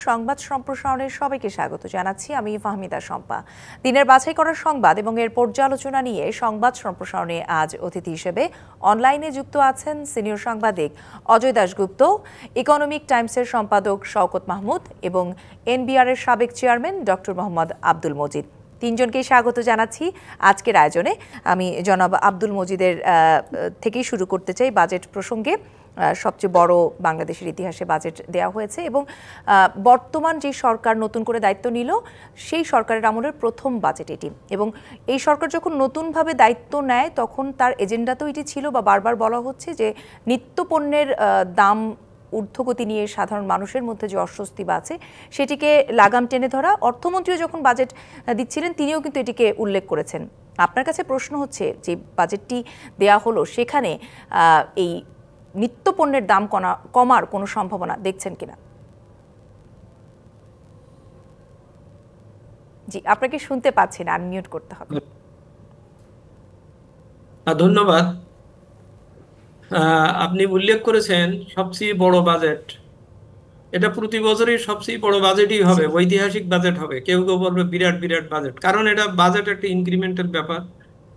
সংবাদ সম্প্রসারণের সবাইকে স্বাগত জানাচ্ছি। আমি ফাহমিদা শম্পা। দিনের বাছাই করা সংবাদ এবং এর পর্যালোচনা নিয়ে সংবাদ সম্প্রসারণে আজ অতিথি হিসেবে অনলাইনে যুক্ত আছেন সিনিয়র সাংবাদিক অজয় দাশগুপ্ত, ইকোনমিক টাইমসের সম্পাদক শওকত মাহমুদ এবং এনবিআর এর সাবেক চেয়ারম্যান ডক্টর মোহাম্মদ আব্দুল মজিদ। তিনজনকেই স্বাগত জানাচ্ছি আজকের আয়োজনে। আমি জনাব আব্দুল মজিদের থেকেই শুরু করতে চাই। বাজেট প্রসঙ্গে সবচেয়ে বড় বাংলাদেশের ইতিহাসে বাজেট দেওয়া হয়েছে এবং বর্তমান যে সরকার নতুন করে দায়িত্ব নিল সেই সরকারের আমলের প্রথম বাজেট এটি। এবং এই সরকার যখন নতুনভাবে দায়িত্ব নেয় তখন তার এজেন্ডাতেও এটি ছিল, বা বারবার বলা হচ্ছে যে নিত্যপণ্যের দাম ঊর্ধ্বগতি নিয়ে সাধারণ মানুষের মধ্যে যে অস্বস্তি আছে সেটিকে লাগাম টেনে ধরা। অর্থমন্ত্রীও যখন বাজেট দিচ্ছিলেন তিনিও কিন্তু এটিকে উল্লেখ করেছেন। আপনার কাছে প্রশ্ন হচ্ছে, যে বাজেটটি দেয়া হলো সেখানে এই নিত্যপণ্যের দাম কমার কোনো সম্ভাবনা দেখছেন কিনা? জি, আপনাকে শুনতে পাচ্ছি না, আনমিউট করতে হবে। ধন্যবাদ। আপনি উল্লেখ করেছেন সবচেয়ে বড় বাজেট। এটা প্রতি বছরই সবচেয়ে বড় বাজেটই হবে, ঐতিহাসিক বাজেট হবে। কেউ কেউ বলবে বিরাট বিরাট বাজেট, কারণ এটা বাজেট একটা ইনক্রিমেন্টাল ব্যাপার।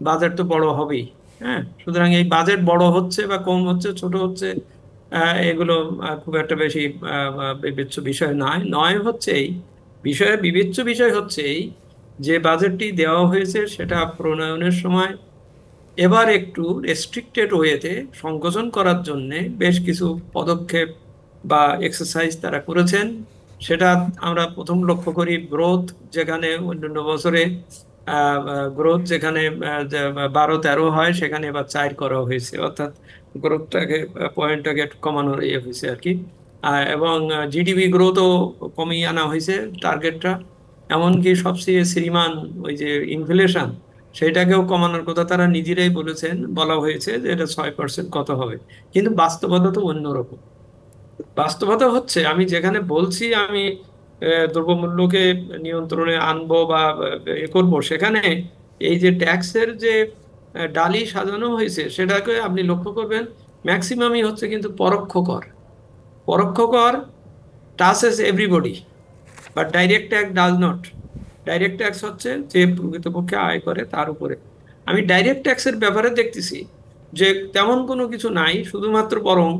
বাজেট তো বড় হবেই। হ্যাঁ, সুতরাং এই বাজেট বড় হচ্ছে বা কম হচ্ছে, ছোট হচ্ছে, এগুলো খুব একটা বেশি বিবেচ্য বিষয় নয় হচ্ছে এই বিষয়ে। বিবেচ্য বিষয় হচ্ছে এই যে বাজেটটি দেওয়া হয়েছে সেটা প্রণয়নের সময় এবার একটু রেস্ট্রিক্টেড ওয়েতে সংকোচন করার জন্য বেশ কিছু পদক্ষেপ বা এক্সারসাইজ তারা করেছেন। সেটা আমরা প্রথম লক্ষ্য করি গ্রোথ, যেখানে অন্যান্য বছরে গ্রোথ যেখানে 12-13 হয় সেখানে এবার 4 করা হয়েছে, অর্থাৎ গ্রোথটাকে পয়েন্টটাকে একটু কমানোর হয়েছে আর কি। এবং জিডিপি গ্রোথও কমিয়ে আনা হয়েছে টার্গেটটা। এমনকি সবচেয়ে শ্রীমান ওই যে ইনফ্লেশন, সেটাকেও কমানোর কথা তারা নিজেরাই বলেছেন। বলা হয়েছে যে এটা 6% কত হবে, কিন্তু বাস্তবতা তো অন্যরকম। বাস্তবতা হচ্ছে আমি যেখানে বলছি আমি দ্রব্যমূল্যকে নিয়ন্ত্রণে আনবো বা করবো, সেখানে এই যে ট্যাক্সের যে ডালি সাজানো হয়েছে সেটাকে আপনি লক্ষ্য করবেন ম্যাক্সিমামই হচ্ছে কিন্তু পরোক্ষ কর। পরোক্ষ কর touches everybody, but direct tax does not. Direct tax হচ্ছে যে প্রকৃতপক্ষে আয় করে তার উপরে। আমি ডাইরেক্ট ট্যাক্সের ব্যাপারে দেখতেছি যে তেমন কোনো কিছু নাই, শুধুমাত্র বরং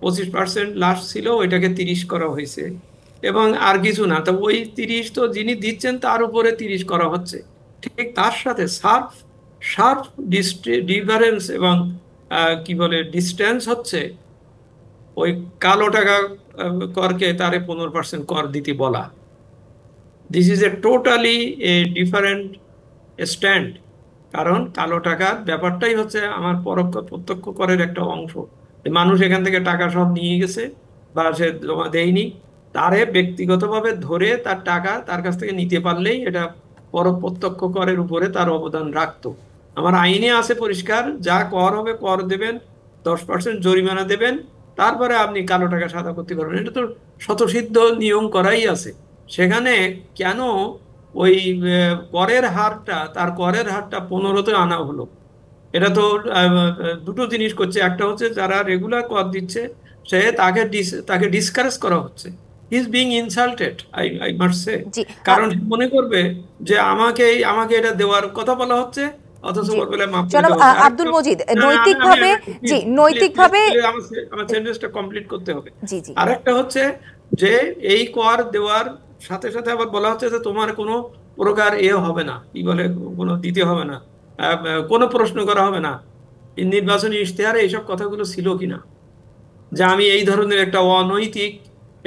25% লাস্ট ছিল, ওইটাকে 30 করা হয়েছে এবং আর কিছু না। তো ওই 30 তো যিনি দিচ্ছেন তার উপরে 30 করা হচ্ছে। ঠিক তার সাথে শার্প শার্প ডিফারেন্স এবং কি বলে ডিস্টেন্স হচ্ছে ওই কালো টাকা করকে তারে 15% কর দিতে বলা। This is a totally a different stand. কারণ কালো টাকার ব্যাপারটাই হচ্ছে আমার পরোক্ষ প্রত্যক্ষ করের একটা অংশ। মানুষ এখান থেকে টাকা সব নিয়ে গেছে বা সে জমা দেয়নি, তারে ব্যক্তিগতভাবে ধরে তার টাকা তার কাছ থেকে নিতে পারলেই এটা প্রত্যক্ষ করের উপরে তার অবদান রাখতো। আমার আইনে আছে পরিষ্কার, যা কর হবে কর দেবেন, 10% জরিমানা দেবেন, তারপরে আপনি কালো টাকা সাদা করতে পারবেন। এটা তো স্বতঃসিদ্ধ নিয়ম করাই আছে। সেখানে কেন ওই করের হারটা 15-তে আনা হলো? এটা তো দুটো জিনিস করছে। একটা হচ্ছে যারা রেগুলার কর দিচ্ছে তাকে ডিসকারেজ করা হচ্ছে। He is being insulted, I must say. কারণ মনে করবে যে আমাকে এটা দেওয়ার কথা বলা হচ্ছে, অথচ বলে মাফ করে দেওয়া হচ্ছে। আব্দুল মজিদ, নৈতিকভাবে আমার সেন্টেন্সটা কমপ্লিট করতে হবে। জি জি। আরেকটা হচ্ছে যে এই কর দেওয়ার সাথে সাথে আবার বলা হচ্ছে যে তোমার কোনো প্রকার হবে না, কি বলে, কোনো দিতে হবে না, কোনো প্রশ্ন করা হবে না। নির্বাচনী ইশতেহারে এইসব কথাগুলো ছিল কিনা, যে আমি এই ধরনের একটা অনৈতিক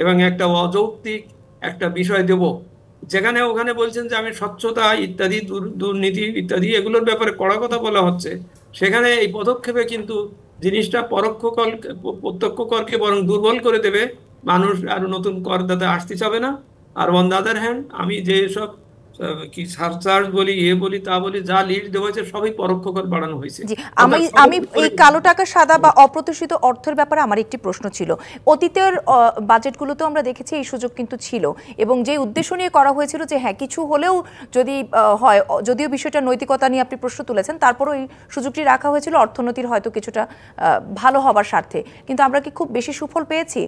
এবং একটা অযৌক্তিক একটা বিষয় দেব, যেখানে ওখানে বলছেন যে আমি স্বচ্ছতা ইত্যাদি দুর্নীতি ইত্যাদি এগুলোর ব্যাপারে কড়া কথা বলা হচ্ছে। সেখানে এই পদক্ষেপে কিন্তু জিনিসটা প্রত্যক্ষ করকে বরং দুর্বল করে দেবে। মানুষ আর নতুন করদাতা আসতে চাবে না। আর অন দ্য আদার হ্যান্ড আমি যে সব কি সারচার্জ বলি, বলি, তা বলি, যা লিস্ট দেওয়া হয়েছে সবই পরোক্ষ কর বাড়ানো হয়েছে। জি, আমি অর্থাৎ আমি সবের উপরে। এই কালো টাকা সাদা বা অপ্রত্যাশিত অর্থের ব্যাপারে আমার একটি প্রশ্ন ছিল। অতীতের বাজেটগুলোতেও আমরা দেখেছি এই সুযোগ কিন্তু ছিল, এবং যে উদ্দেশ্য নিয়ে করা হয়েছিল যে হ্যাঁ কিছু হলেও যদি হয়, যদিও বিষয়টা নৈতিকতা নিয়ে আপনি প্রশ্ন তুলেছেন, তারপরও এই সুযোগটি রাখা হয়েছিল অর্থনীতির হয়তো কিছুটা ভালো হবার স্বার্থে। কিন্তু আমরা কি খুব বেশি সুফল পেয়েছি?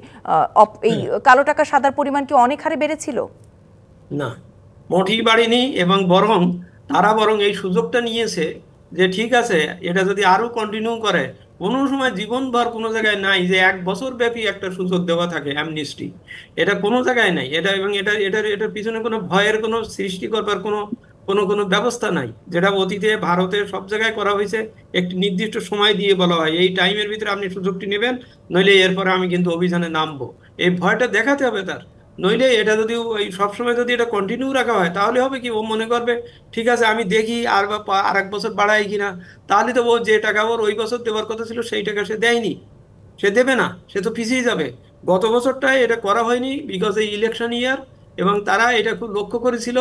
এই কালো টাকা সাদার পরিমাণ কি অনেক হারে বেড়েছিল? না, মোটেই বাড়েনি। এবং বরং তারা বরং এই সুযোগটা নিয়েছে যে ঠিক আছে, এটা যদি আরো কন্টিনিউ করে, কোনো সময় জীবনভর কোনো জায়গায় নাই যে 1 বছর ব্যাপী একটা সুযোগ দেওয়া থাকে অ্যামনিস্টি। এটা কোনো জায়গায় নাই এটা। এবং এটার পিছনে কোনো ভয়ের কোনো সৃষ্টি করবার কোনো কোনো কোনো ব্যবস্থা নাই, যেটা অতীতে ভারতে সব জায়গায় করা হয়েছে। একটি নির্দিষ্ট সময় দিয়ে বলা হয় এই টাইমের ভিতরে আপনি সুযোগটি নেবেন, নইলে এরপরে আমি কিন্তু অভিযানে নামবো। এই ভয়টা দেখাতে হবে তার। নইলে এটা যদি ওই সবসময় যদি এটা কন্টিনিউ রাখা হয়, তাহলে হবে কি, ও মনে করবে ঠিক আছে আমি দেখি আর 1 বছর বাড়াই কিনা। তাহলে তো ও যে টাকা ওর ওই বছর দেওয়ার কথা ছিল সেই টাকা সে দেয়নি, সে দেবে না, সে তো পিছিয়ে যাবে। গত বছরটায় এটা করা হয়নি বিকজ এই ইলেকশন ইয়ার, এবং তারা এটা খুব লক্ষ্য করেছিল।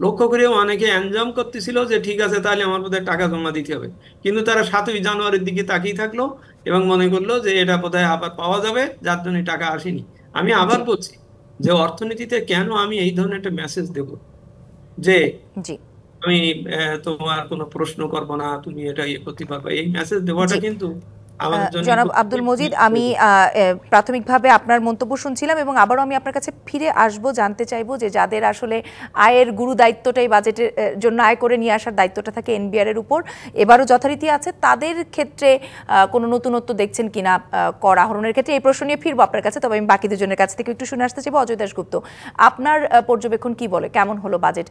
লক্ষ্য করে অনেকে অ্যানজাম করতেছিল যে ঠিক আছে তাহলে আমার বোধহয় টাকা জমা দিতে হবে। কিন্তু তারা 7ই জানুয়ারির দিকে তাকিয়ে থাকলো এবং মনে করলো যে এটা বোধহয় আবার পাওয়া যাবে, যার জন্য টাকা আসেনি। আমি জি, আবার বলছি যে অর্থনীতিতে কেন আমি এই ধরনের একটা মেসেজ দেব যে জি, আমি তোমার কোনো প্রশ্ন করবো না, তুমি এটা ইয়ে করতে পারবে, এই মেসেজ দেওয়াটা জি। কিন্তু আমাদের জন্য জনাব খুব আব্দুল মজিদ, আমি প্রাথমিকভাবে আপনার মন্তব্য শুনছিলাম, এবং আবারও আমি আপনার কাছে ফিরে আসব, জানতে চাইবো যে যাদের আসলে আয়ের গুরু দায়িত্বটাই বাজেটের জন্য আয় করে নিয়ে আসার দায়িত্বটা থাকে এনবিআর এর উপর, এবারও যথারীতি আছে, তাদের ক্ষেত্রে কোনো নতুনত্ব দেখছেন কিনা কর আহরণের ক্ষেত্রে, এই প্রশ্ন নিয়ে ফিরবো আপনার কাছে। তবে আমি বাকি দুজনের কাছ থেকে একটু শুনে আসতে চাইবো। অজয় দাশগুপ্ত, আপনার পর্যবেক্ষণ কি বলে, কেমন হলো বাজেট?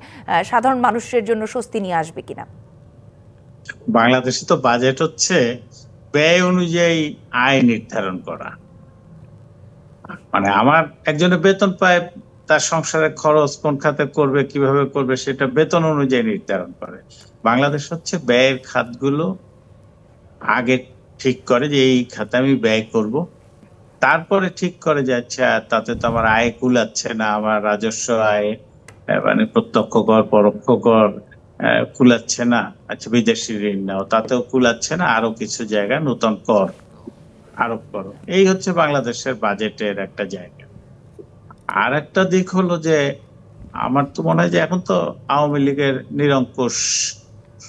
সাধারণ মানুষের জন্য স্বস্তি নিয়ে আসবে কিনা? বাংলাদেশে তো বাজেট হচ্ছে ব্যয় অনুযায়ী আয় নির্ধারণ করা। মানে আমার একজনের বেতন পায়, তার সংসারের খরচ কোন খাতে করবে, কিভাবে করবে, সেটা বেতন অনুযায়ী নির্ধারণ করে। বাংলাদেশ হচ্ছে ব্যয়ের খাতগুলো আগে ঠিক করে যে এই খাতে আমি ব্যয় করব, তারপরে ঠিক করে যে আচ্ছা তাতে তো আমার আয় কুলাচ্ছে না, আমার রাজস্ব আয় মানে প্রত্যক্ষ কর পরোক্ষ কর কুলাচ্ছে না, আচ্ছা বিদেশি ঋণ নাও তাতেও কুলাচ্ছে না, আরো কিছু জায়গা নতুন কর আরোপ করো। এই হচ্ছে বাংলাদেশের বাজেটের একটা জায়গা। আর একটা দিক হলো যে আমার তো মনে হয় যে এখন তো আওয়ামী লীগের নিরঙ্কুশ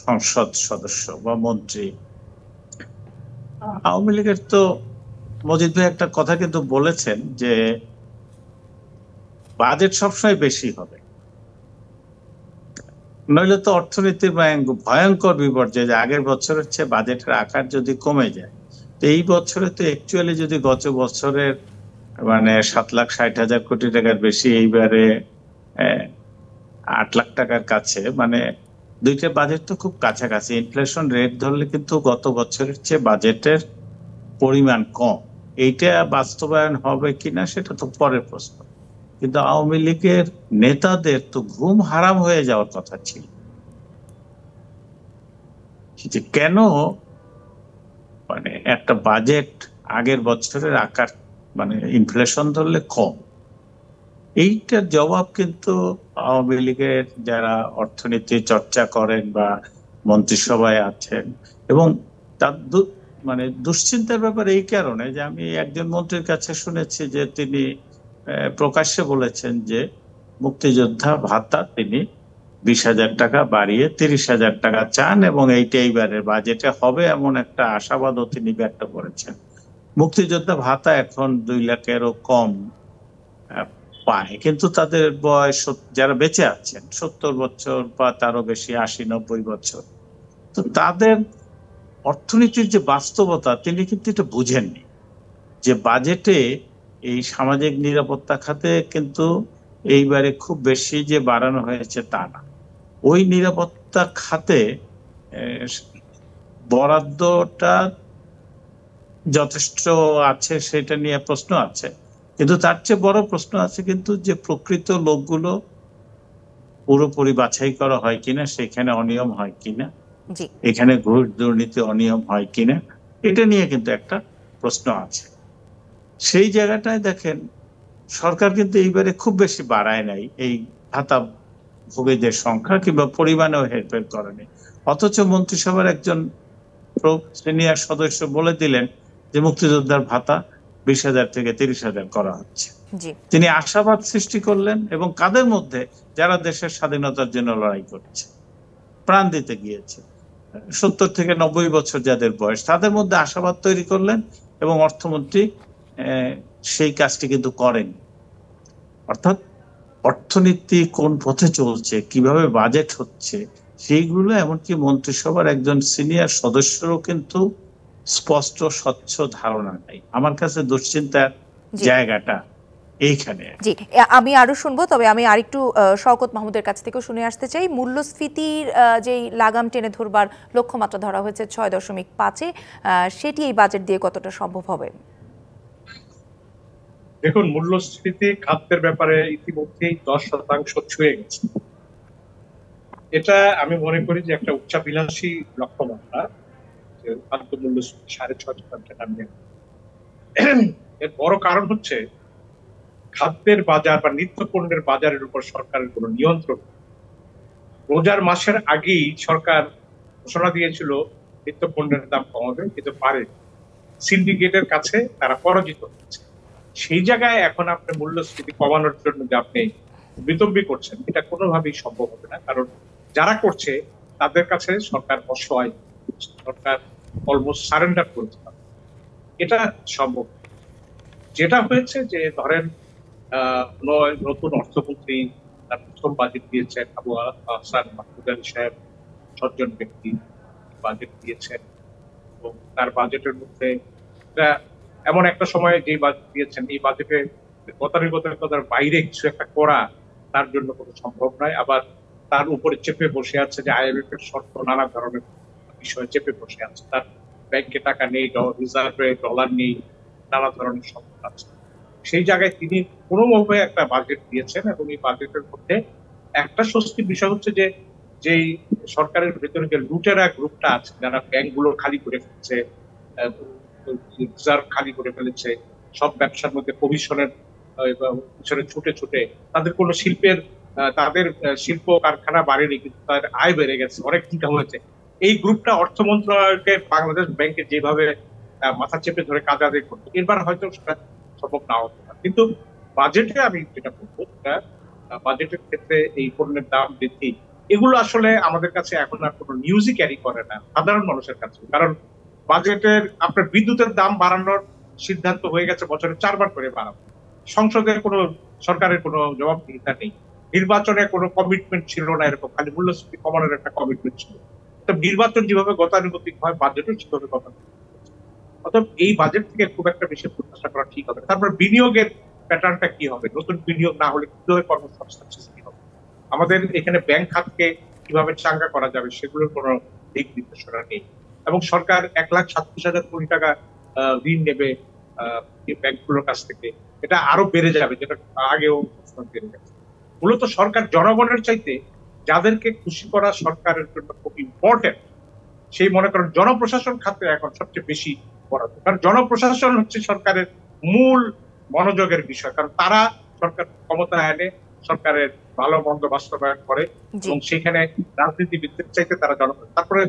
সংসদ সদস্য বা মন্ত্রী। আওয়ামী লীগের তো মজিদ ভাই একটা কথা কিন্তু বলেছেন যে বাজেট সবসময় বেশি হবে, নইলে তো অর্থনীতির ভয়ঙ্কর বিপর্যয়। যে আগের বছরের চেয়ে বাজেটের আকার যদি কমে যায়, তো এই বছরে তো অ্যাকচুয়ালি যদি গত বছরের মানে 7,60,000 কোটি টাকার বেশি, এইবারে 8 লাখ টাকার কাছে, মানে দুইটা বাজেট তো খুব কাছাকাছি। ইনফ্লেশন রেট ধরলে কিন্তু গত বছরের চেয়ে বাজেটের পরিমাণ কম। এইটা বাস্তবায়ন হবে কিনা সেটা তো পরের প্রশ্ন। কিন্তু আওয়ামী লীগের নেতাদের তো ঘুম হারাম হয়ে যাওয়ার কথা ছিল যে কেন মানে একটা বাজেট আগের বছরের আকার মানে ইনফ্লেশন ধরলে কম। এইটার জবাব কিন্তু আওয়ামী লীগের যারা অর্থনীতি চর্চা করেন বা মন্ত্রিসভায় আছেন, এবং তার মানে দুশ্চিন্তার ব্যাপার এই কারণে যে আমি একজন মন্ত্রীর কাছে শুনেছি যে তিনি প্রকাশ্যে বলেছেন যে মুক্তিযোদ্ধা ভাতা তিনি 20,000 টাকা বাড়িয়ে 30,000 টাকা চান, এবং এইটা এইবারের বাজেটে হবে এমন একটা আশাবাদও তিনি ব্যক্ত করেছেন। মুক্তিযোদ্ধা ভাতা এখন 2 লাখেরও কম পায়, কিন্তু তাদের বয়স যারা বেঁচে আছেন 70 বছর বা তারও বেশি, 80-90 বছর, তো তাদের অর্থনীতির যে বাস্তবতা তিনি কিন্তু এটা বুঝেননি। যে বাজেটে এই সামাজিক নিরাপত্তা খাতে কিন্তু এইবারে খুব বেশি যে বাড়ানো হয়েছে তা না। ওই নিরাপত্তা খাতে বরাদ্দটা যথেষ্ট আছে সেটা নিয়ে প্রশ্ন আছে, কিন্তু তার চেয়ে বড় প্রশ্ন আছে কিন্তু যে প্রকৃত লোকগুলো পুরোপুরি বাছাই করা হয় কিনা, সেখানে অনিয়ম হয় কিনা, এখানে ঘুষ দুর্নীতি অনিয়ম হয় কিনা, এটা নিয়ে কিন্তু একটা প্রশ্ন আছে। সেই জায়গাটায় দেখেন সরকার কিন্তু এইবারে খুব বেশি বাড়ায় নাই এই ভাতা ভোগীদের সংখ্যা কিংবা পরিমাণেও হেরফের করেনি। অথচ মন্ত্রিসভার একজন সিনিয়র সদস্য বলে দিলেন যে মুক্তিযোদ্ধার ভাতা 20,000 থেকে 30,000 করা হচ্ছে। তিনি আশাবাদ সৃষ্টি করলেন, এবং কাদের মধ্যে? যারা দেশের স্বাধীনতার জন্য লড়াই করছে, প্রাণ দিতে গিয়েছে, 70 থেকে 90 বছর যাদের বয়স, তাদের মধ্যে আশাবাদ তৈরি করলেন, এবং অর্থমন্ত্রী সেই কাজটি কিন্তু করেন। অর্থাৎ অর্থনীতি কোন পথে চলছে, কিভাবে বাজেট হচ্ছে, সেইগুলো এমনকি মন্ত্রিসভার একজন সিনিয়র সদস্যরও কিন্তু স্পষ্ট স্বচ্ছ ধারণা নেই। আমার কাছে দুশ্চিন্তার জায়গাটা এইখানে। জি, আমি আরো শুনবো, তবে আমি আরেকটু শওকত মাহমুদের কাছ থেকেও শুনে আসতে চাই। মূল্যস্ফীতির যেই লাগাম টেনে ধরবার লক্ষ্যমাত্রা ধরা হয়েছে 6.5-এ, সেটি এই বাজেট দিয়ে কতটা সম্ভব হবে? দেখুন, মূল্যস্ফীতি খাদ্যের ব্যাপারে ইতিমধ্যেই 10% ছুঁয়ে গেছে। এটা আমি মনে করি যে একটা উচ্চাভিলাষী লক্ষ্যমাত্রা, যে খাদ্য মূল্যস্ফীতি 6.5% নামিয়ে। এর বড় কারণ হচ্ছে খাদ্যের বাজার বা নিত্য পণ্যের বাজারের উপর সরকারের কোনো নিয়ন্ত্রণ। রোজার মাসের আগেই সরকার ঘোষণা দিয়েছিল নিত্য পণ্যের দাম কমাবে, কিন্তু পারে, সিন্ডিকেটের কাছে তারা পরাজিত হচ্ছে। সেই জায়গায় এখন আপনি মূল্যস্ফীতি কমানোর জন্য যে আপনি বিতম্বি করছেন, এটা কোনোভাবেই সম্ভব হবে না। কারণ যারা করছে তাদের কাছে সরকার অসহায়, সরকার অলমোস্ট সারেন্ডার করেছে। এটা সম্ভব। যেটা হয়েছে যে ধরেন নতুন অর্থমন্ত্রী তার প্রথম বাজেট দিয়েছেন, আবু হাসান মাহমুদ আলী সাহেব, 6 জন ব্যক্তি বাজেট দিয়েছেন, এবং তার বাজেটের মধ্যে এমন একটা সময়ে যে বাজেট দিয়েছেন, এই বাজেটে গতানুগতিকতার বাইরে কিছু একটা করা তার জন্য কোনো সম্ভব নয়। আবার তার উপরে চেপে বসে আছে যে IMF এর শর্ত, নানা ধরনের বিষয়ে চেপে বসে আছে। তার ব্যাংকে টাকা নেই, রিজার্ভে ডলার নেই, নানা ধরনের সমস্যা আছে। সেই জায়গায় তিনি কোনোভাবে একটা বাজেট দিয়েছেন, এবং এই বাজেটের মধ্যে একটা স্বস্তির বিষয় হচ্ছে যে যেই সরকারের ভেতরে যে লুটেরা গ্রুপটা আছে, যারা ব্যাংকগুলো খালি করে ফেলছে, রিজার্ভ খালি করে ফেলেছে, সব ব্যবসার মধ্যে কমিশনের পিছনে ছুটে ছুটে তাদের কোনো তাদের শিল্প কারখানা বাড়েনি, কিন্তু তাদের আয় বেড়ে গেছে, অনেক ইনকাম হয়েছে। এই গ্রুপটা অর্থ মন্ত্রণালয়কে বাংলাদেশ ব্যাংকে যেভাবে মাথা চেপে ধরে কাজ আদায় করতো, এবার হয়তো সেটা সম্ভব না হতে পারে। কিন্তু বাজেটে আমি যেটা বলবো, বাজেটের ক্ষেত্রে এই পণ্যের দাম বৃদ্ধি, এগুলো আসলে আমাদের কাছে এখন আর কোনো নিউজই ক্যারি করে না সাধারণ মানুষের কাছে। কারণ বাজেটের আপনার বিদ্যুতের দাম বাড়ানোর সিদ্ধান্ত হয়ে গেছে বছরে 4 বার করে বাড়ানো। সংসদে কোনো সরকারের কোনো জবাবদিহিতা নেই, নির্বাচনে কোনো কমিটমেন্ট ছিল না এরকম, খালি মূল্যস্ফীতি কমানোর একটা কমিটমেন্ট ছিল। তো নির্বাচন যেভাবে গতানুগতিক হয়, বাজেটও সেভাবে গতানুগতিক। অর্থাৎ এই বাজেট থেকে খুব একটা বেশি প্রত্যাশা করা ঠিক হবে। তারপর বিনিয়োগের প্যাটার্নটা কি হবে, নতুন বিনিয়োগ না হলে কিভাবে কর্মসংস্থান সৃষ্টি হবে, আমাদের এখানে ব্যাংক খাতকে কিভাবে চাঙ্গা করা যাবে, সেগুলোর কোনো দিক নির্দেশনা নেই। এবং সরকার 1,37,000 কোটি টাকা ঋণ নেবে ব্যাংকগুলোর কাছ থেকে, এটা আরো বেড়ে যাবে, যেটা আগেও বেড়ে গেছে। মূলত সরকার জনগণের চাইতে যাদেরকে খুশি করা সরকারের জন্য খুব ইম্পর্টেন্ট, সেই মনে করেন জনপ্রশাসন খাতে এখন সবচেয়ে বেশি বরাদ্দ। কারণ জনপ্রশাসন হচ্ছে সরকারের মূল মনোযোগের বিষয়, কারণ তারা সরকার ক্ষমতায় আনে, সরকারের ভালো মন্দ বাস্তবায়ন করে, এবং সেখানে রাজনীতিবিদদের চাইতে তারা জনপ্রশাসন। তারপরে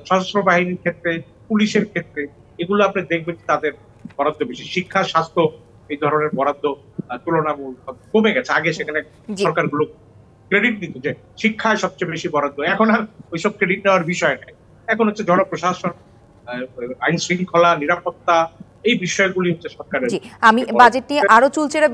সশস্ত্র বাহিনীর ক্ষেত্রে, পুলিশের ক্ষেত্রে, এগুলো আপনি দেখবেন তাদের বরাদ্দ বেশি। শিক্ষা, স্বাস্থ্য, এই ধরনের বরাদ্দ তুলনামূলক কমে গেছে। আগে সেখানে সরকারগুলো ক্রেডিট দিত যে শিক্ষায় সবচেয়ে বেশি বরাদ্দ, এখন আর ওইসব ক্রেডিট নেওয়ার বিষয় নাই। এখন হচ্ছে জনপ্রশাসন, আইন শৃঙ্খলা, নিরাপত্তা, এই বিষয়গুলি হচ্ছে সরকারের। আমি বাজেট নিয়ে আরো চুলচেরা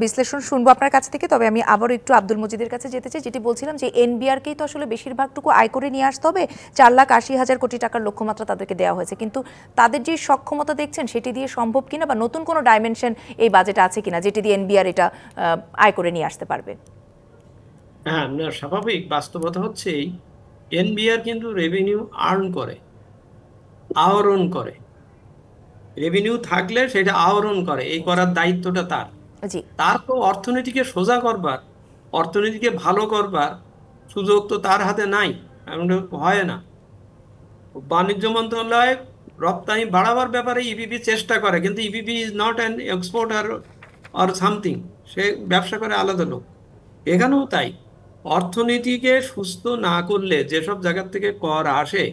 বিশ্লেষণ শুনবো আপনার কাছ থেকে, তবে আমি আবারও একটু আব্দুল মজিদের কাছে যেতে চাই। যেটি বলছিলাম যে এনবিআরকেই তো আসলে বেশিরভাগটুকু আয় করে নিয়ে আসতে হবে, 4,80,000 কোটি টাকার লক্ষ্যমাত্রা তাদেরকে দেওয়া হয়েছে, কিন্তু তাদের যে সক্ষমতা দেখছেন সেটি দিয়ে সম্ভব কিনা, বা নতুন কোনো ডাইমেনশন এই বাজেটে আছে কিনা যেটি দিয়ে এনবিআর এটা আয় করে নিয়ে আসতে পারবে? হ্যাঁ, স্বাভাবিক বাস্তবতা হচ্ছে এনবিআর কিন্তু রেভিনিউ আর্ন করে, আহরণ করে। রেভিনিউ থাকলে সেটা আহরণ করে, এই করার দায়িত্বটা তার। তার তো অর্থনীতিকে সোজা করবার, অর্থনীতিকে ভালো করবার সুযোগ তো তার হাতে নাই, এমন হয় না। বাণিজ্য মন্ত্রণালয় রপ্তানি বাড়াবার ব্যাপারে ইপিপি চেষ্টা করে, কিন্তু EPP is not an exporter or something, সে ব্যবসা করে আলাদা লোক। এখানেও তাই, অর্থনীতিকে সুস্থ না করলে যেসব জায়গা থেকে কর আসে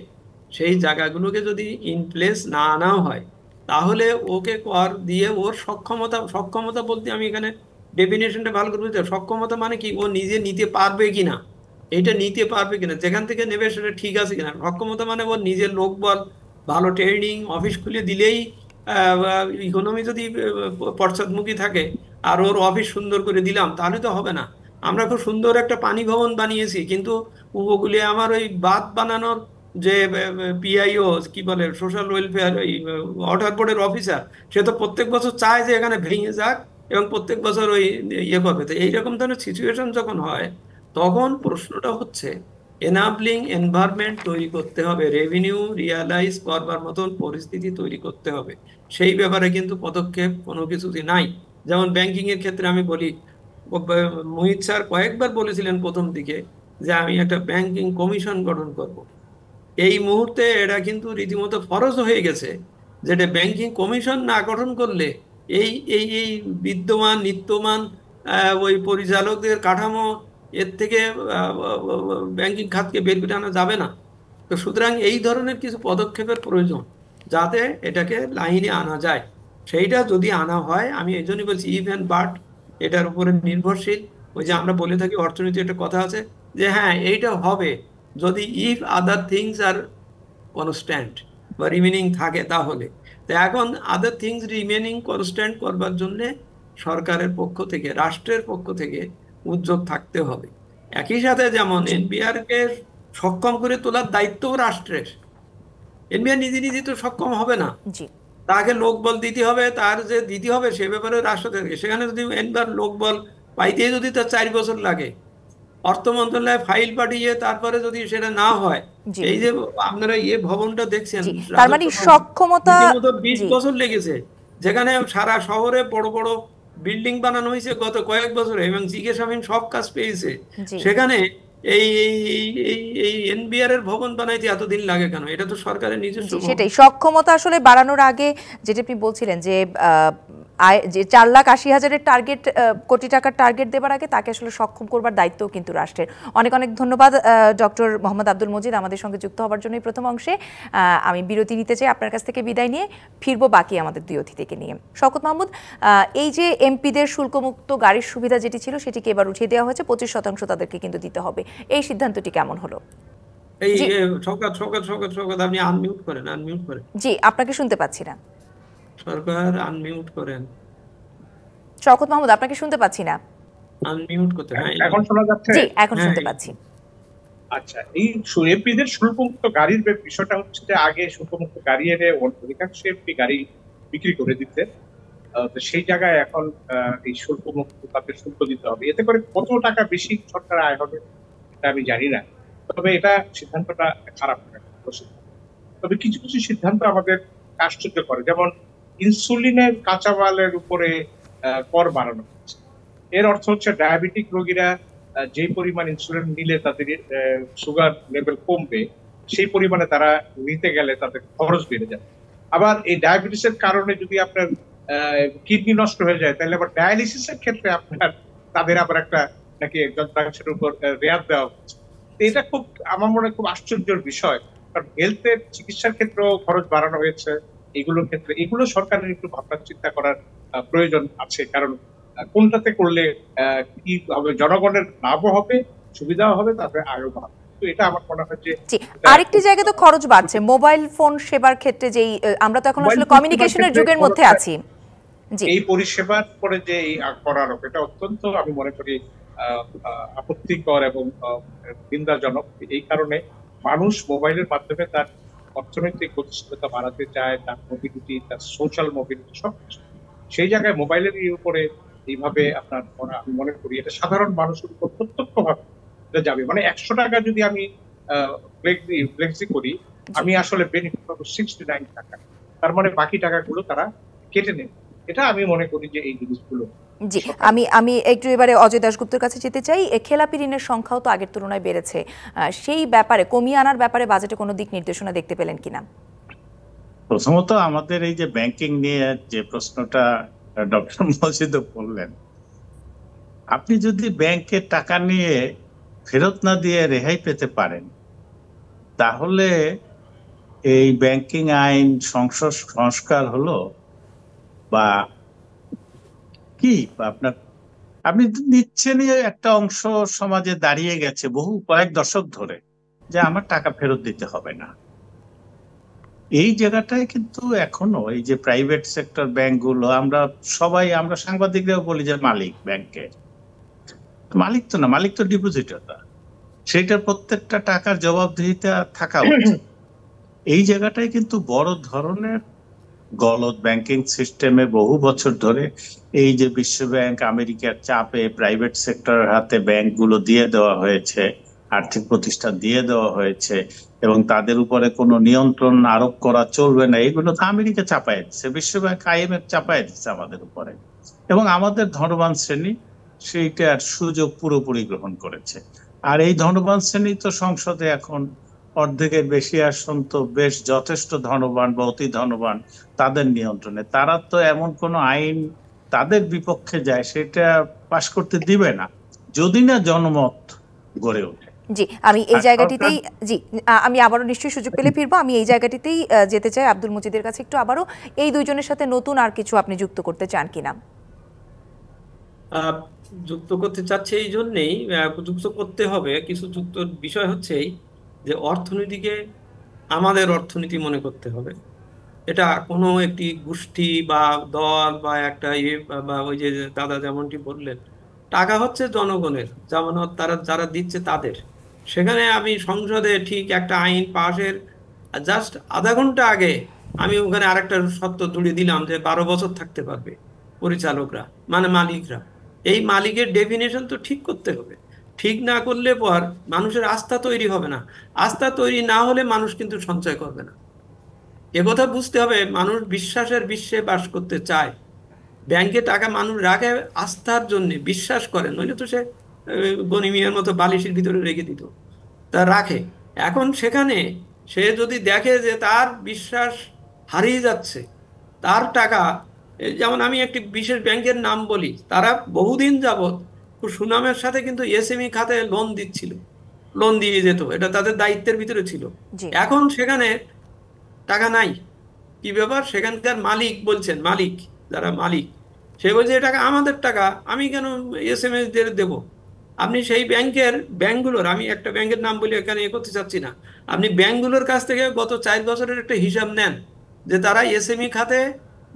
সেই জায়গাগুলোকে যদি ইন প্লেস না আনা হয়, তাহলে ওকে কর দিয়ে ওর সক্ষমতা, সক্ষমতা বলতে আমি এখানে ডেফিনেশনটা ভালো করে বুঝতে হবে। সক্ষমতা মানে কি, ও নিজে নিতে পারবে কিনা, এটা নিতে পারবে কিনা, যেখান থেকে নেবে সেটা ঠিক আছে কিনা। সক্ষমতা মানে ওর নিজের লোকবল, ভালো ট্রেনিং, অফিস খুলে দিলেই ইকোনমি যদি পশ্চাৎমুখী থাকে আর ওর অফিস সুন্দর করে দিলাম তাহলে তো হবে না। আমরা খুব সুন্দর একটা পানি ভবন বানিয়েছি, কিন্তু উপকূলে আমার ওই বাঁধ বানানোর যে পিআইও কি বলে, সোশ্যাল ওয়েলফেয়ার, ওই ওয়াটার বোর্ডের অফিসার, সে তো প্রত্যেক বছর চায় যে এখানে ভেঙে যাক এবং প্রত্যেক বছর ওই ইয়ে করবে। তো এইরকম ধরনের সিচুয়েশন যখন হয়, তখন প্রশ্নটা হচ্ছে এনাবলিং এনভায়রনমেন্ট তৈরি করতে হবে, রেভিনিউ রিয়ালাইজ করবার মতন পরিস্থিতি তৈরি করতে হবে। সেই ব্যাপারে কিন্তু পদক্ষেপ কোনো কিছুই নাই। যেমন ব্যাংকিং এর ক্ষেত্রে আমি বলি, মোহিত স্যার কয়েকবার বলেছিলেন প্রথম দিকে যে আমি একটা ব্যাংকিং কমিশন গঠন করব। এই মুহূর্তে এটা কিন্তু রীতিমতো ফরজ হয়ে গেছে, যেটা ব্যাংকিং কমিশন না গঠন করলে এই এই এই বিদ্যমান নিত্যমান ওই পরিচালকদের কাঠামো, এর থেকে ব্যাংকিং খাতকে বের করে আনা যাবে না। তো সুতরাং এই ধরনের কিছু পদক্ষেপের প্রয়োজন, যাতে এটাকে লাইনে আনা যায়। সেইটা যদি আনা হয়, আমি এই জন্যই বলছি ইভ অ্যান্ড বাট এটার উপরে নির্ভরশীল। ওই যে আমরা বলে থাকি অর্থনীতি একটা কথা আছে যে হ্যাঁ এইটা হবে যদি ইফ আদার থিংস আর কনস্ট্যান্ট বা রিমেনিং থাকে, তাহলে। তো এখন আদার থিংস রিমেনিং কনস্ট্যান্ট করবার জন্যে সরকারের পক্ষ থেকে, রাষ্ট্রের পক্ষ থেকে উদ্যোগ থাকতে হবে। একই সাথে যেমন এনবিআর কে সক্ষম করে তোলার দায়িত্ব রাষ্ট্রের, এনবিআর নিজে নিজে তো সক্ষম হবে না, জি তাকে লোকবল দিতে হবে, তার যে দিতে হবে সে ব্যাপারে রাষ্ট্র থেকে। সেখানে যদি এনবিআর লোকবল পাইতে যদি তার 4 বছর লাগে, অর্থ মন্ত্রণালয়ে ফাইল পাঠিয়ে তারপরে যদি সেটা না হয়, জি এই যে আপনারা ইয়ে ভবনটা দেখছেন জি তার মানে রাজস্ব ভবন, সক্ষমতা, রীতিমতো 20 জি বছর লেগেছে, যেখানে সারা শহরে বড় বড় বিল্ডিং বানানো হয়েছে গত কয়েক বছরে এবং জিজ্ঞাসাবাদ সব কাজ পেয়েছে। জি সেখানে এই এই এই এই এনবিআর এর ভবন বানাইতে এতদিন লাগে কেন? এটা তো সরকারের নিজস্ব জি ভবন। সেটাই, সক্ষমতা আসলে বাড়ানোর আগে যেটা আপনি বলছিলেন যে আয় যে 4,80,000-এর টার্গেট, কোটি টাকার টার্গেট দেবার আগে তাকে আসলে সক্ষম করবার দায়িত্বও কিন্তু রাষ্ট্রের। অনেক অনেক ধন্যবাদ ডক্টর মোহাম্মদ আব্দুল মজিদ আমাদের সঙ্গে যুক্ত হওয়ার জন্য এই প্রথম অংশে। আমি বিরতি নিতে চাই, আপনার কাছ থেকে বিদায় নিয়ে ফিরবো বাকি আমাদের দুই অতিথিকে নিয়ে। শওকত মাহমুদ, এই যে এমপিদের শুল্কমুক্ত গাড়ির সুবিধা যেটি ছিল সেটিকে এবার উঠিয়ে দেওয়া হয়েছে, 25% তাদেরকে কিন্তু দিতে হবে, এই সিদ্ধান্তটি কেমন হলো? এই জি শওকত শওকত শওকত শওকত আপনি আনমিউট করেন, আনমিউট করেন। জি আপনাকে শুনতে পাচ্ছি না। সরকার আনমিউট করেন, শওকত মাহমুদ আপনাকে শুনতে পাচ্ছি না। আনমিউট করতে। হ্যাঁ এখন শোনা যাচ্ছে? জি এখন হ্যাঁ শুনতে পাচ্ছি। আচ্ছা, এই এমপিদের শুল্কমুক্ত গাড়ির বিষয়টা হচ্ছে যে আগে শুল্কমুক্ত গাড়ি এনে অধিকাংশ এমপি গাড়ি বিক্রি করে দিতে, তো সেই জায়গায় এখন এই শুল্কমুক্ত তাদের শুল্ক দিতে হবে। এতে করে কত টাকা বেশি সরকার আয় হবে এটা আমি জানি না, তবে এটা সিদ্ধান্তটা খারাপ না। তবে কিছু কিছু সিদ্ধান্ত আমাদের আশ্চর্য করে, যেমন ইনসুলিনের কাঁচামালের উপরে কর বাড়ানো হচ্ছে। এর অর্থ হচ্ছে ডায়াবেটিক রোগীরা যে পরিমাণ ইনসুলিন নিলে তাদের সুগার লেভেল কমবে, সেই পরিমাণে তারা নিতে গেলে তাদের খরচ বেড়ে যায়। আবার এই ডায়াবেটিসের কারণে যদি আপনার কিডনি নষ্ট হয়ে যায়, তাহলে আবার ডায়ালিসিসের ক্ষেত্রে আপনার তাদের আবার একটা নাকি যন্ত্রাংশের উপর রেয়াত দেওয়া হচ্ছে। এটা খুব আমার মনে খুব আশ্চর্যের বিষয়, কারণ হেলথের চিকিৎসার ক্ষেত্রেও খরচ বাড়ানো হয়েছে। এগুলোর ক্ষেত্রে এগুলো সরকারের একটু ভাবনা চিন্তা করার প্রয়োজন আছে, কারণ কোনটাতে করলে কি হবে, জনগণের লাভও হবে, সুবিধাও হবে, তারপরে আয়ও বাড়বে। তো এটা আমার মনে হয় যে জি আরেকটি জায়গায় তো খরচ বাড়ছে মোবাইল ফোন সেবার ক্ষেত্রে, যেই আমরা তো এখন আসলে কমিউনিকেশনের যুগের মধ্যে আছি। জি এই পরিষেবার পরে যে এই করার এটা অত্যন্ত আমি মনে করি আপত্তিকর এবং নিন্দাজনক। এই কারণে মানুষ মোবাইলের মাধ্যমে তার অর্থনৈতিক গতিশীলতা বাড়াতে চায়, তার মোবিলিটি, তার সোশ্যাল মোবিলিটি সবকিছু। সেই জায়গায় মোবাইলের উপরে এইভাবে আপনার আমি মনে করি এটা সাধারণ মানুষের উপর প্রত্যক্ষভাবে যাবে। মানে 100 টাকা যদি আমি ফ্লেক্সি করি, আমি আসলে বেনিফিট পাবো 69 টাকা, তার মানে বাকি টাকাগুলো তারা কেটে নেবে। এটা আমি মনে করি যে এই জিনিসগুলো। জি আমি একটু এবারে অজয় দাশগুপ্তর কাছে যেতে চাই। খেলাপি ঋণের সংখ্যাও তো আগের তুলনায় বেড়েছে, সেই ব্যাপারে কমিয়ে আনার ব্যাপারে বাজেটে কোনো দিক নির্দেশনা দেখতে পেলেন কিনা? প্রথমত আমাদের এই যে ব্যাংকিং নিয়ে যে প্রশ্নটা ডক্টর মজিদ বললেন, আপনি যদি ব্যাংকে টাকা নিয়ে ফেরত না দিয়ে রেহাই পেতে পারেন, তাহলে এই ব্যাংকিং আইন সংস্কার হলো বা কি আপনার, আপনি নিচ্ছেনই একটা অংশ সমাজে দাঁড়িয়ে গেছে বহু কয়েক দশক ধরে যে আমার টাকা ফেরত দিতে হবে না। এই জায়গাটায় কিন্তু এখনো এই যে প্রাইভেট সেক্টর ব্যাংকগুলো, আমরা সাংবাদিকরাও বলি যে মালিক ব্যাংকের, মালিক তো না, মালিক তো ডিপোজিটররা, সেটার প্রত্যেকটা টাকার জবাবদিহিতা থাকা উচিত। এই জায়গাটায় কিন্তু বড় ধরনের গলদ ব্যাংকিং সিস্টেমে বহু বছর ধরে এই যে বিশ্ব ব্যাংক আমেরিকার চাপে প্রাইভেট সেক্টরের হাতে ব্যাংকগুলো দিয়ে দেওয়া হয়েছে, আর্থিক প্রতিষ্ঠান দিয়ে দেওয়া হয়েছে, এবং তাদের উপরে কোনো নিয়ন্ত্রণ আরোপ করা চলবে না, এগুলো তো আমেরিকা চাপায় দিচ্ছে, বিশ্ব ব্যাংক IMF চাপায় দিচ্ছে আমাদের উপরে, এবং আমাদের ধনবান শ্রেণী সেইটার সুযোগ পুরোপুরি গ্রহণ করেছে। আর এই ধনবান শ্রেণী তো সংসদে এখন অর্ধেকের বেশি আসন তো বেশ যথেষ্ট ধনবান বা অতি ধনবান, তাদের নিয়ন্ত্রণে। তারা তো এমন কোনো আইন তাদের বিপক্ষে যায় সেটা পাশ করতে দিবে না যদি না জনমত গড়ে ওঠে। জি, আমি এই জায়গাটিতেই আমি আবারও নিশ্চয়ই সুযোগ পেলে ফিরবো। আমি এই জায়গাটিতেই যেতে চাই আব্দুল মজিদের কাছে একটু আবারও, এই দুইজনের সাথে নতুন আর কিছু আপনি যুক্ত করতে চান কিনা? যুক্ত করতে চাচ্ছি এই জন্যেই, যুক্ত করতে হবে কিছু। যুক্ত বিষয় হচ্ছে যে অর্থনীতিকে আমাদের অর্থনীতি মনে করতে হবে। এটা কোনো একটি গোষ্ঠী বা দল বা একটা বা ওই যে দাদা যেমনটি বললেন, টাকা হচ্ছে জনগণের, যেমন তারা যারা দিচ্ছে তাদের। সেখানে আমি সংসদে ঠিক একটা আইন পাশের জাস্ট আধা ঘন্টা আগে আমি ওখানে আরেকটা শর্ত জুড়ে দিলাম যে 12 বছর থাকতে পারবে পরিচালকরা, মানে মালিকরা। এই মালিকের ডেফিনেশন তো ঠিক করতে হবে। ঠিক না করলে পর মানুষের আস্থা তৈরি হবে না। আস্থা তৈরি না হলে মানুষ কিন্তু সঞ্চয় করবে না। একথা বুঝতে হবে, মানুষ বিশ্বাসের বিশ্বে বাস করতে চায়। ব্যাংকে টাকা মানুষ রাখে আস্থার জন্য, বিশ্বাস করে, নইলে তো সে গনিমিয়ার মতো বালিশের ভিতরে রেখে দিত, তা রাখে। এখন সেখানে সে যদি দেখে যে তার বিশ্বাস হারিয়ে যাচ্ছে, তার টাকা, যেমন আমি একটি বিশেষ ব্যাংকের নাম বলি, তারা বহুদিন যাবৎ খুব সুনামের সাথে কিন্তু SME খাতে লোন দিচ্ছিল, লোন দিয়ে যেত, এটা তাদের দায়িত্বের ভিতরে ছিল। এখন সেখানে টাকা নাই। কি ব্যাপার? সেখানকার মালিক বলছেন, মালিক যারা মালিক, সে বলছে টাকা আমাদের টাকা, আমি কেন SME দের দেবো? আপনি সেই ব্যাংকগুলোর, আমি একটা ব্যাংকের নাম বলে এখানে করতে চাচ্ছি না, আপনি ব্যাংকগুলোর কাছ থেকে গত 4 বছরের একটা হিসাব নেন যে তারা SME খাতে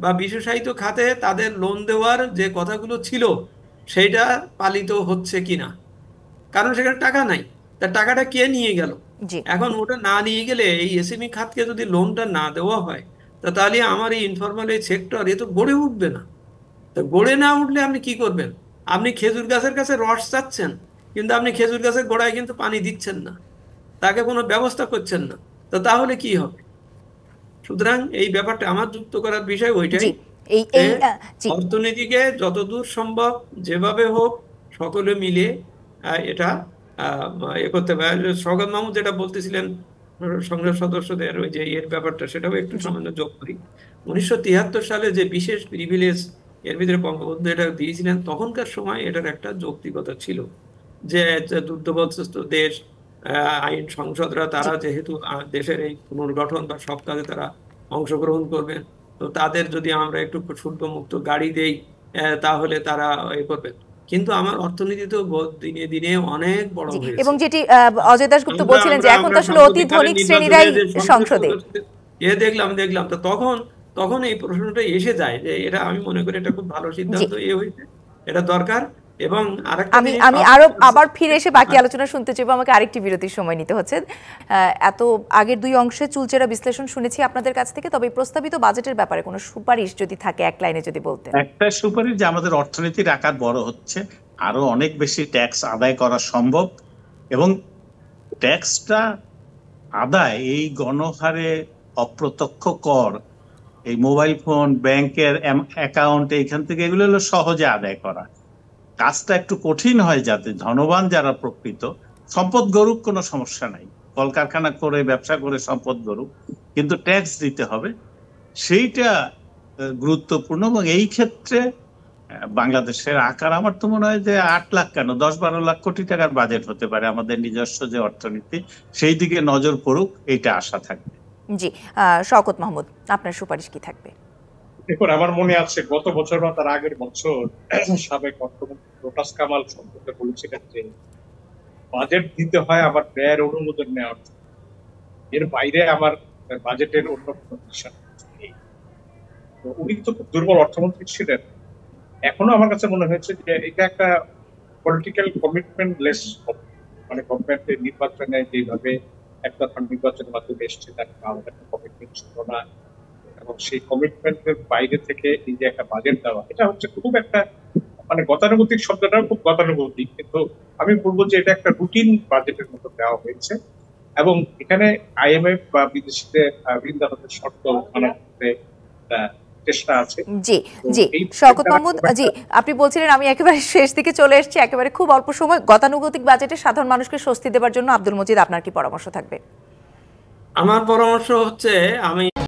বা বিশেষায়িত খাতে তাদের লোন দেওয়ার যে কথাগুলো ছিল সেইটা পালিত হচ্ছে কিনা। কারণ সেখানে টাকা নাই, তার টাকাটা কে নিয়ে গেল? এখন ওটা না নিয়ে গেলে এই SME খাতকে যদি লোনটা না দেওয়া হয়, তাহলে আমার এই ইনফরমাল এই সেক্টর এ তো গড়ে উঠবে না। তা গড়ে না উঠলে আপনি কি করবেন? আপনি খেজুর গাছের কাছে রস চাচ্ছেন, কিন্তু আপনি খেজুর গাছের গোড়ায় কিন্তু পানি দিচ্ছেন না, তাকে কোনো ব্যবস্থা করছেন না, তো তাহলে কি হবে? সুতরাং এই ব্যাপারটা আমার যুক্ত করার বিষয় ওইটাই, অর্থনীতিকে যতদূর সম্ভব যেভাবে হোক সকলে মিলে এটা করতে পারে। শওকত মাহমুদ যেটা বলতেছিলেন সংসদ সদস্যদের ওই যে এর ব্যাপারটা, সেটাও একটু সামান্য যোগ করি। 1973 সালে যে বিশেষ প্রিভিলেজ এর ভিতরে বঙ্গবন্ধু এটা দিয়েছিলেন, তখনকার সময় এটার একটা যৌক্তিকতা ছিল যে দুর্যোগগ্রস্ত দেশ, আইন সংসদরা তারা যেহেতু দেশের এই পুনর্গঠন বা সব কাজে তারা অংশগ্রহণ করবেন, তো তাদের যদি আমরা একটু শুল্ক মুক্ত গাড়ি দেই তাহলে তারা করবেন। কিন্তু আমার অর্থনীতি তো দিনে দিনে অনেক বড় হয়েছে, এবং যেটি অজয় দাশগুপ্ত বলছিলেন যে এখন তো আসলে অতি ধনিক শ্রেণীরাই সংসদে দেখলাম তো তখন এই প্রশ্নটা এসে যায় যে এটা, আমি মনে করি এটা খুব ভালো সিদ্ধান্ত হয়েছে, এটা দরকার। এবং আমি আবার ফিরে এসে বাকি আলোচনা শুনতে চাইবো, আমাকে আরেকটি বিরতির সময় নিতে হচ্ছে। এত আগের 2 অংশে চুলচেরা বিশ্লেষণ শুনেছি আপনাদের কাছ থেকে, তবে প্রস্তাবিত বাজেটের ব্যাপারে কোনো সুপারিশ যদি থাকে এক লাইনে যদি বলতেন। একটা সুপারিশ যে আমাদের অর্থনীতির আকার বড় হচ্ছে, আরো অনেক বেশি ট্যাক্স আদায় করা সম্ভব, এবং ট্যাক্সটা আদায় এই গণহারে অপ্রত্যক্ষ কর, এই মোবাইল ফোন, ব্যাংকের অ্যাকাউন্ট, এইখান থেকে এগুলো হলো সহজে আদায় করা। কাজটা একটু কঠিন হয় যাতে ধনবান যারা প্রকৃত সম্পদ গড়ুক, কোনো সমস্যা নাই, কলকারখানা করে ব্যবসা করে সম্পদ গড়ুক, কিন্তু ট্যাক্স দিতে হবে, সেইটা গুরুত্বপূর্ণ। এবং এই ক্ষেত্রে বাংলাদেশের আকার আমার তো মনে হয় যে 8 লাখ কেন 10-12 লাখ কোটি টাকার বাজেট হতে পারে আমাদের নিজস্ব যে অর্থনীতি, সেই দিকে নজর পড়ুক, এইটা আশা থাকবে। জি, শওকত মাহমুদ, আপনার সুপারিশ কি থাকবে? দেখুন, আমার মনে আছে গত বছর বা তার আগের বছর সাবেক অর্থমন্ত্রী রোটাস কামাল সম্পর্কে বলেছিলেন যে বাজেট দিতে হয় আমার ব্যয়ের অনুমোদন নেওয়ার জন্য, এর বাইরে আমার বাজেটের অন্য কোনো দিশা নেই। তো উনি তো খুব দুর্বল অর্থমন্ত্রী ছিলেন। এখনো আমার কাছে মনে হয়েছে যে এটা একটা পলিটিক্যাল কমিটমেন্ট লেস, মানে গভর্নমেন্টের নির্বাচনে যেভাবে একটা নির্বাচনের মাধ্যমে এসছে তার আলাদা একটা কমিটমেন্ট ছিল না, এবং সেই কমিটমেন্টের বাইরে থেকে এই যে একটা বাজেট দেওয়া, এটা হচ্ছে খুব একটা মানে গতানুগতিক, শব্দটাও খুব গতানুগতিক, কিন্তু আমি বলবো যে এটা একটা রুটিন বাজেটের মতো দেওয়া হয়েছে। এবং এখানে আইএমএফ বা বিদেশিদের ঋণ দাতাদের শর্ত মানা করতে চেষ্টা আছে। জি জি, শওকত মাহমুদ, জি আপনি বলছিলেন, আমি একেবারে শেষ দিকে চলে এসেছি, একেবারে খুব অল্প সময়। গতানুগতিক বাজেটে সাধারণ মানুষকে স্বস্তি দেওয়ার জন্য আব্দুল মজিদ, আপনার কি পরামর্শ থাকবে? আমার পরামর্শ হচ্ছে, আমি